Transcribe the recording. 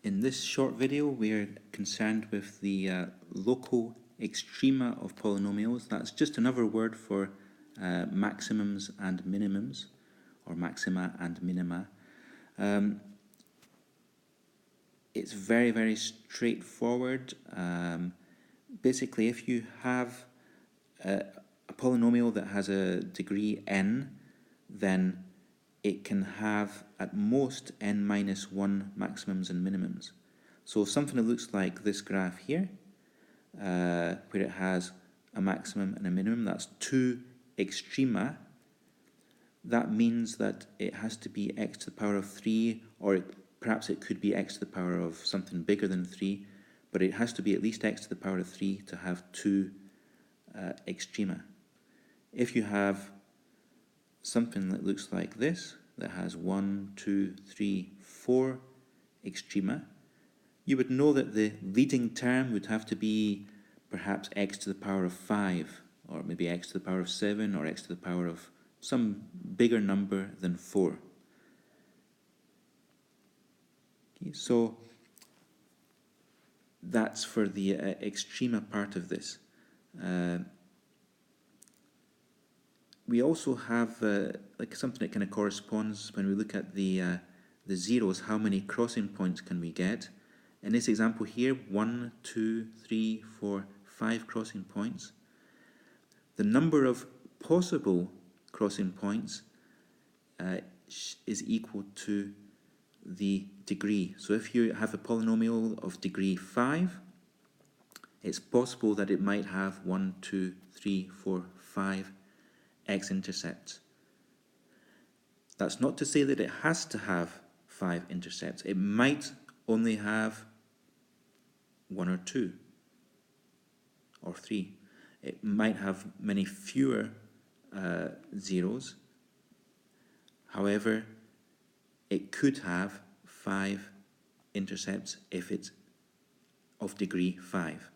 In this short video, we're concerned with the local extrema of polynomials. That's just another word for maximums and minimums, or maxima and minima. It's very, very straightforward. Basically, if you have a polynomial that has a degree n, then it can have at most n minus 1 maximums and minimums. So something that looks like this graph here, where it has a maximum and a minimum, that's 2 extrema. That means that it has to be x to the power of 3, or perhaps it could be x to the power of something bigger than 3, but it has to be at least x to the power of 3 to have 2 extrema. If you have something that looks like this, that has 1, 2, 3, 4 extrema, you would know that the leading term would have to be perhaps x to the power of 5, or maybe x to the power of 7, or x to the power of some bigger number than 4. Okay, so that's for the extrema part of this. We also have like something that kind of corresponds when we look at the zeros. How many crossing points can we get? In this example here, 1, 2, 3, 4, 5 crossing points. The number of possible crossing points is equal to the degree. So if you have a polynomial of degree 5, it's possible that it might have 1, 2, 3, 4, 5 x-intercepts. That's not to say that it has to have 5 intercepts. It might only have 1 or 2 or 3. It might have many fewer zeros. However, it could have 5 intercepts if it's of degree 5.